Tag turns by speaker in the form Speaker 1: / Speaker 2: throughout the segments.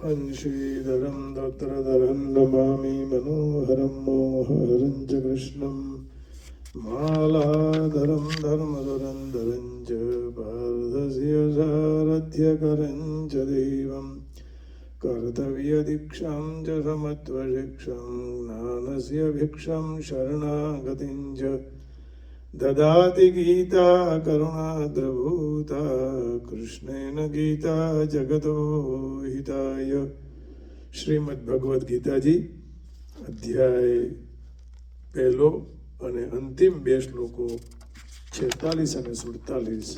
Speaker 1: अंशीधरं दत्रधरं नमामि मनोहरं मोहहरं च कृष्णं मालाधरं धर्मधुरन्धरं च पार्थस्य सारथ्यकरं च देवं कर्तव्यदीक्षां च समत्वशिक्षां ज्ञानस्य भिक्षां शरणागतिं च ददाति गीता करुणाद्रभूता कृष्णेन गीता जगतो हिताय। श्रीमद्भगवद गीताजी अध्याय पहलो અને અંતિમ બે શ્લોકો 46 અને 47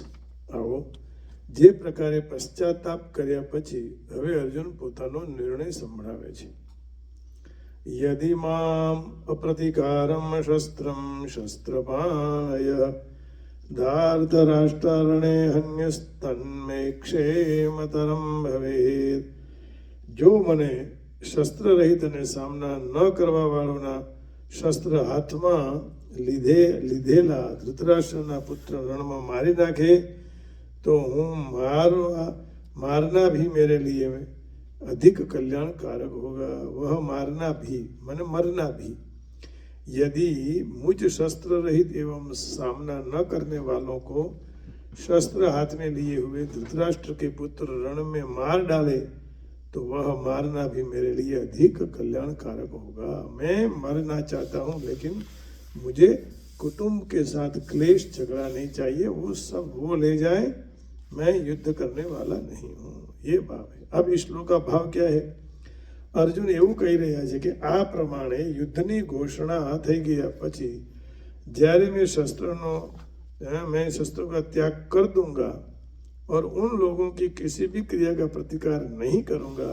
Speaker 1: આવો જે પ્રકારે પશ્ચાતાપ કર્યા પછી હવે અર્જુન પોતાનો નિર્ણય સંભળાવે છે. यदि माम अप्रतिकारम शस्त्रम शस्त्रपाणय धार्तराष्ट्ररणे हन्यस्तन्मे क्षेमतरम भवेत्. जो મને શસ્ત્ર રહિત અને સામના ન કરવા વાળોના શસ્ત્ર હાથમાં લીધેલા ધૃતરાષ્ટ્રના પુત્ર રણમાં મારી નાખે તો હું मारना भी मेरे लिए अधिक कल्याणकारक होगा. वह मारना भी मन मरना भी. यदि मुझ शस्त्र रहित एवं सामना न करने वालों को शस्त्र हाथ में लिए हुए धृतराष्ट्र के पुत्र रण में मार डाले तो वह मारना भी मेरे लिए अधिक कल्याणकारक होगा. मैं मरना चाहता हूँ लेकिन मुझे कुटुंब के साथ क्लेश झगड़ा नहीं चाहिए. वो सब वो ले जाए, मैं युद्ध करने वाला नहीं हूँ. ये भाव है. अब इस श्लोक का भाव क्या है? अर्जुन એવું કહી રહ્યા છે કે આ પ્રમાણે યુદ્ધની ઘોષણા થઈ ગયા પછી જ્યારે मैं शस्त्रों का त्याग कर दूंगा और उन लोगों की किसी भी क्रिया का प्रतिकार नहीं करूंगा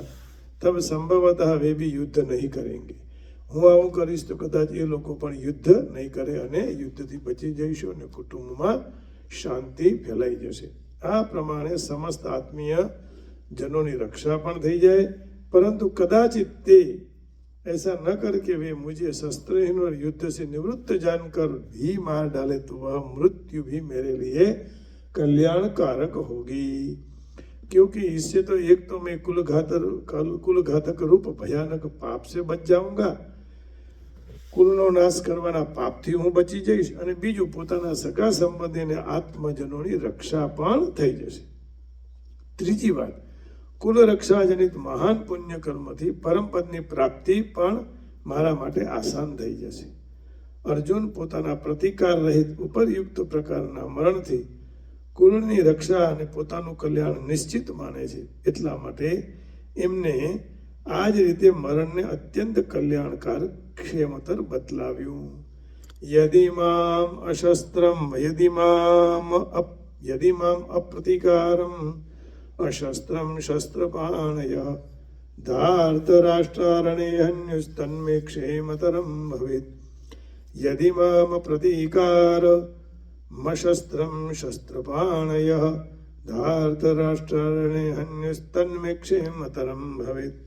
Speaker 1: तब संभवतः वे भी युद्ध नहीं करेंगे. હું આવું કરીશ તો કદાચ એ લોકો પણ યુદ્ધ નહીં કરે અને યુદ્ધથી બચી જઈશું અને કુટુંબમાં શાંતિ ફેલાઈ જશે. આ પ્રમાણે સમસ્ત આત્મીય जनों रक्षा पण थी जाए, परंतु कदाचित ते ऐसा न करके वे मुझे शस्त्रहीन और युद्ध से निवृत्त जानकर भी मार डाले तो वह मृत्यु भी मेरे लिए कल्याणकारक होगी. क्योंकि इससे तो एक तो मैं कुलघातक रूप भयानक पाप से बच जाऊंगा, कुलनो नाश करवाना पापथी हूँ बची जईश, અને બીજું પોતાના સગા સંબંધી અને આત્મજનોની રક્ષા પણ થઈ જશે. ત્રીજી વાત, કુલ રક્ષા જનિત મહાન પુણ્ય કર્મથી પરમપદની પ્રાપ્તિ પણ મારા માટે આસાન થઈ જશે. અર્જુન પોતાના પ્રતિકાર રહિત ઉપરયુક્ત પ્રકારના મરણથી કુલની રક્ષા અને પોતાનું કલ્યાણ નિશ્ચિત માને છે. એટલા માટે એમને આ જ રીતે મરણને અત્યંત કલ્યાણકારક ક્ષેમતર બતલાવ્યું. यदि माम अप्रतिकारम अशस्त्रम शस्त्रपाणय धार्तराष्ट्ररणे हन्युस्तन्मे क्षेमतरम भवेत्. यदि माम प्रतीकारमशस्त्रम शस्त्रपाणय धार्तराष्ट्ररणे हन्युस्तन्मे क्षेमतरम भवेत्.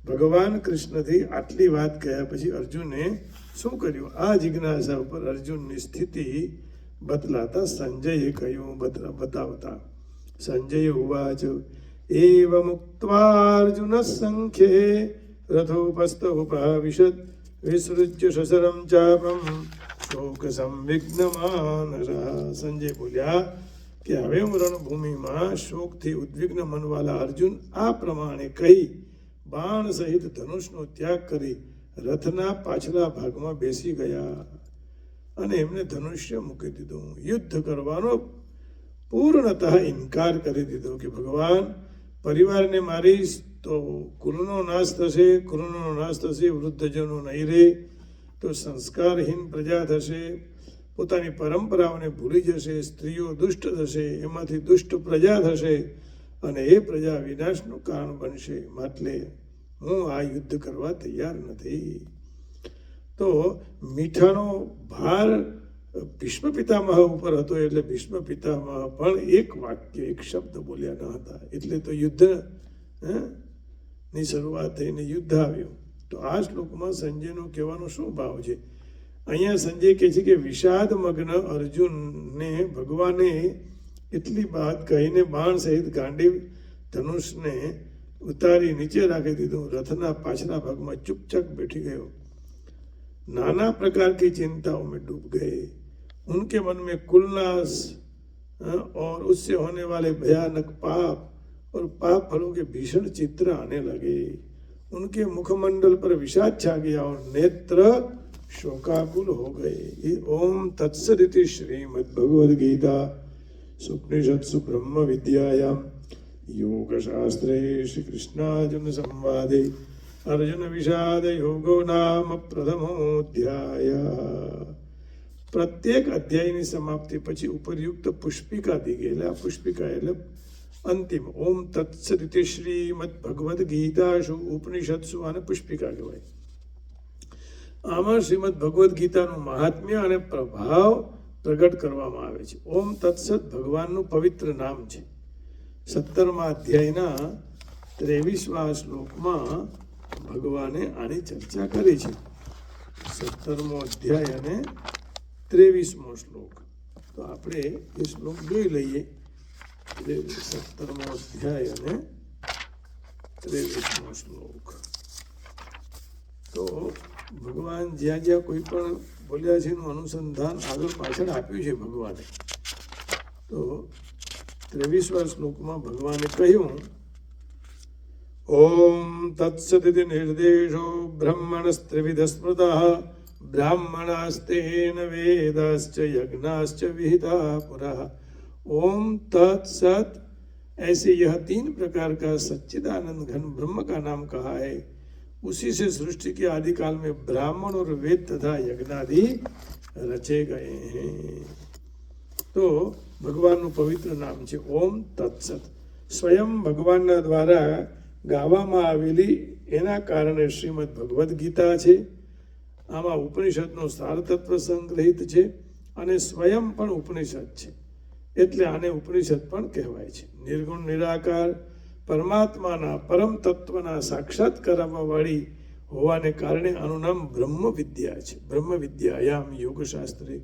Speaker 1: ભગવાન કૃષ્ણથી આટલી વાત કહ્યા પછી અર્જુને શું કર્યું? આ જિજ્ઞાસા ઉપર અર્જુનની સ્થિતિ બતલાતા સંજયે કહ્યું, બતાવતા સંજય ઉવાચ એવમુક્ત્વાર્જુન સંખ્યે રથોપસ્થ ઉપાવિશદ વિસૃજ્ય શસરમ ચાપમ શોક સંવિઘ્નમાનસઃ. સંજય બોલ્યા કે હવે હું રણભૂમિમાં શોકથી ઉદ્વિગ્ન મનવાલા અર્જુન આ પ્રમાણે કહી બાણ સહિત ધનુષનો ત્યાગ કરી રથના પાછલા ભાગમાં બેસી ગયા અને એમને ધનુષ્ય મૂકી દીધું. યુદ્ધ કરવાનો પૂર્ણતઃ ઇનકાર કરી દીધો કે ભગવાન પરિવારને મારીશ તો કુલનો નાશ થશે, વૃદ્ધજનો નહીં રહે તો સંસ્કારહીન પ્રજા થશે, પોતાની પરંપરાઓને ભૂલી જશે, સ્ત્રીઓ દુષ્ટ થશે, એમાંથી દુષ્ટ પ્રજા થશે અને એ પ્રજા વિનાશનું કારણ બનશે. એટલે હું આ યુદ્ધ કરવા તૈયાર નથી. તો મીઠાનો ભાર ભીષ્મ પિતામહ ઉપર હતો એટલે ભીષ્મ પિતામહ પણ એક વાક્ય એક શબ્દ બોલ્યા ન હતા. એટલે તો યુદ્ધની શરૂઆત થઈને યુદ્ધ આવ્યું. તો આ શ્લોકમાં સંજયનો કહેવાનો શું ભાવ છે? અહીંયા સંજય કહે છે કે વિષાદ મગ્ન અર્જુનને ભગવાને એટલી વાત કહીને બાણ સહિત ગાંડીવ ધનુષને ઉતારી નીચે રાખી દીધું, રથના પાછલા ભાગમાં चुपचाप बैठी गयो। नाना प्रकार की चिंताओं में डूब गए। उनके मन में कुलनाश और उससे होने वाले भयानक पाप और पाप फलों के भीषण चित्र आने लगे। उनके मुखमंडल पर विषाद छा गया और नेत्र शोकाकुल हो गए। ओम तत्सदिति श्रीमद् भगवद गीता सुपनिषत्सु ब्रह्म विद्यायां योग शास्त्रे श्री कृष्णार्जुन संवादे अर्जुन विषाद योगो नाम प्रथमोऽध्याय। प्रत्येक अध्यायની સમાપ્તિ પછી ઉપરયુક્ત પુષ્પિકા દી ગયેલા, પુષ્પિકા એટલે અંતિમ। ઓમ તત્સદિતિ શ્રીમદ્ ભગવદ ગીતાસુ ઉપનિષત્સુ અને પુષ્પિકા કહેવાય। આમાં શ્રીમદ ભગવદ્ ગીતાનું મહાત્મ્ય અને પ્રભાવ પ્રગટ કરવામાં આવે છે। ઓમ તત્સત ભગવાનનું પવિત્ર નામ છે। 17મા અધ્યાયના 23મા શ્લોકમાં ભગવાને આની ચર્ચા કરી છે। 17મો અધ્યાય અને 23મો શ્લોક, તો આપણે એ શ્લોક જોઈ લઈએ। 17મો અધ્યાય અને 23મો શ્લોક। તો ભગવાન જ્યાં જ્યાં કોઈ પણ બોલ્યા છે એનું અનુસંધાન આગળ પાછળ આપ્યું છે ભગવાને। તો 23મા શ્લોકમાં ભગવાને કહ્યું, ओम तत्सदिति निर्देशो ब्रह्मणस्त्रिविध स्मृतः ब्राह्मणास्तेन वेदाश्च यज्ञाश्च विहिता पुरः। ओम तत्सत, ऐसे यह 3 प्रकार का सच्चिदानंद घन ब्रह्म का नाम कहा है। उसी से सृष्टि के आदि काल में ब्राह्मण और वेद तथा यज्ञादि रचे गए हैं। तो भगवान पवित्र नाम है ओम तत्सत। स्वयं भगवान द्वारा ગાવામાં આવેલી એના કારણે શ્રીમદ ભગવદ્ ગીતા છે। આમાં ઉપનિષદનો સાર તત્વ સંગ્રહિત છે અને સ્વયં પણ ઉપનિષદ છે, એટલે આને ઉપનિષદ પણ કહેવાય છે। નિર્ગુણ નિરાકાર પરમાત્માના પરમ તત્વના સાક્ષાત કરાવવાવાળી હોવાને કારણે આનું નામ બ્રહ્મ વિદ્યા છે। બ્રહ્મ વિદ્યાયામ યોગશાસ્ત્રે।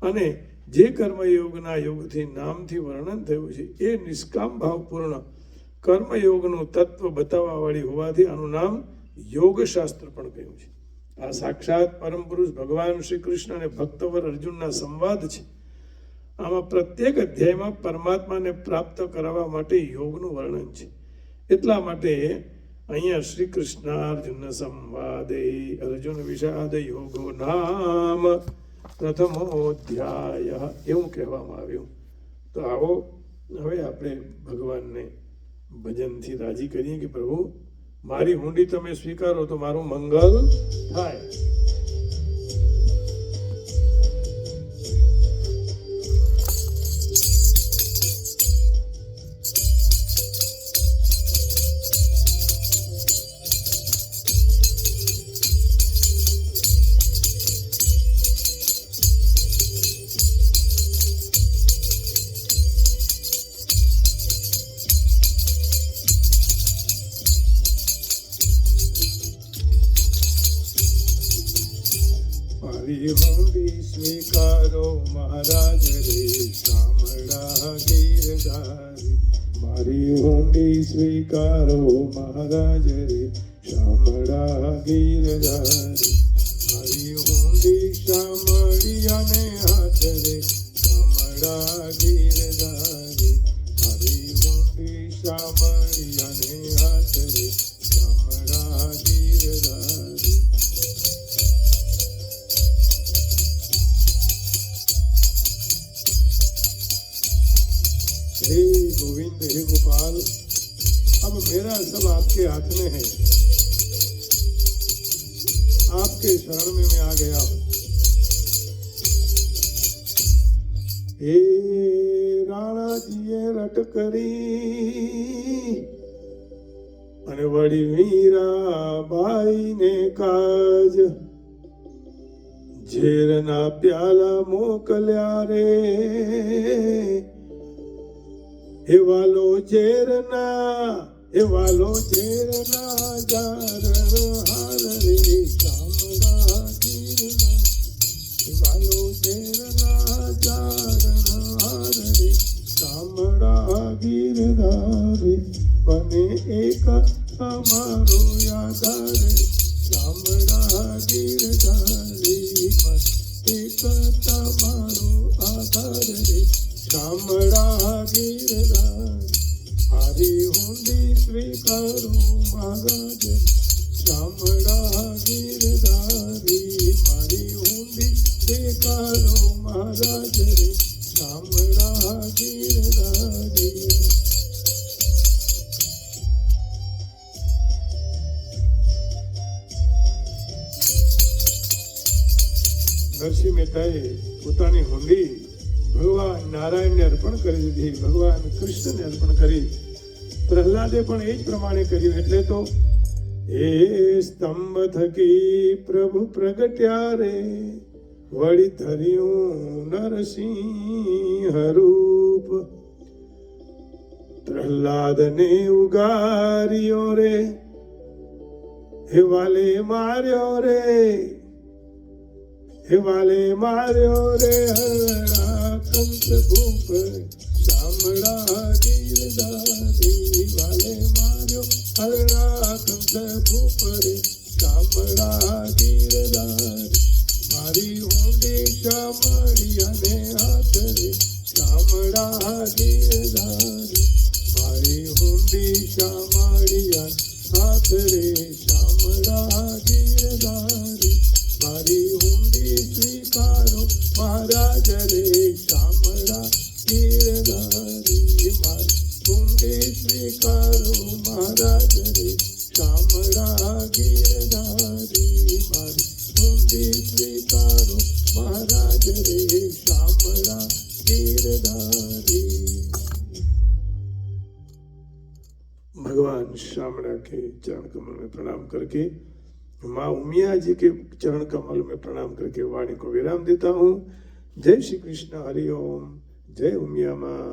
Speaker 1: અને જે કર્મયોગના યોગથી નામથી વર્ણન થયું છે એ નિષ્કામ ભાવપૂર્ણ કર્મયોગનું તત્વ બતાવવાવાળી હોવાથી આનું નામ યોગશાસ્ત્ર પણ કહ્યું છે। આ સાક્ષાત પરમ પુરુષ ભગવાન શ્રી કૃષ્ણ અને ભક્તવર અર્જુનના સંવાદ છે। આમાં પ્રત્યેક અધ્યાયમાં પરમાત્માને પ્રાપ્ત કરાવવા માટે યોગનું વર્ણન છે। એટલા માટે અહીંયા શ્રી કૃષ્ણાર્જુન સંવાદે અર્જુન વિષાદ યોગો નામ પ્રથમોધ્યાય એવું કહેવામાં આવ્યું। તો આવો હવે આપણે ભગવાનને ભજનથી રાજી કરીએ કે પ્રભુ મારી હુંડી તમે સ્વીકારો તો મારું મંગલ થાય। हुंडी स्वीकारो महाराज रे शामड़ा गिरधारी। मारी हुंडी स्वीकारो महाराज रे शामड़ा गिरधारी। मारी हुंडी शामड़िया ने हाथ रे शामड़ा गिरधारी। मारी हुंडी शामड़िया ने हाथ रे शामड़ा गिरधारी। हे गोविंद हे गोपाल, अब मेरा सब आपके हाथ में है। आपके शरण में मैं आ गया हूं। हे राणा जीए रट करी અને વળી મીરાબાઈ ને કાજ ઝેરના પ્યાલા મોકલ્યા રે। એવાલો ઝેરના જારણ હાર રે શામળા ગીરના। એવાલો ઝેરના જારણ હાર રે શામળા ગીરધારે। બને એક महाराज शामड़ा गिरधारी मारी ऊंडी स्वीकारो महाराज रे शामड़ा गिरधारी। નરસિંહ મહેતાએ પોતાની હુંડી ભગવાન નારાયણને અર્પણ કરી દીધી, ભગવાન કૃષ્ણને અર્પણ કરી. પ્રહલાદે પણ એ જ પ્રમાણે કર્યું. એટલે તો એ સ્તંભ થકી પ્રભુ પ્રગટ્યા રે વળી ધર્યું નરસિંહ રૂપ. પ્રહલાદને ઉગાર્યો રે હે વાલે માર્યો રે હે વાલે માર્યો રે હરણા કંસ ભૂપ શામળા ગીરધારી વાલે માર્યો હરણા કંસ ભૂપ રે શામળા ગીરધારી મારી ઊંડી શામળિયાને હાથ રે શામળા ગીરધારી મારી ઊંડી શામળિયા હાથ રે શામળા ગીરધારી મારી ઊંડી સ્વીકારો મહારાજ રે શામળા ગીરધારી મારી ઊંડી સ્વીકારો મહારાજ રે શામળા ગીરધારી મારી ઊંડી સ્વીકારો મહારાજ રે શામળા ગીરધારી। भगवान शामड़ा के चरण कमल में प्रणाम करके माँ उमिया जी के चरण कमल में प्रणाम करके वाणी को विराम देता हूँ। जय श्री कृष्ण, हरि ओम, जय उमिया माँ,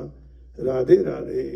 Speaker 1: राधे राधे।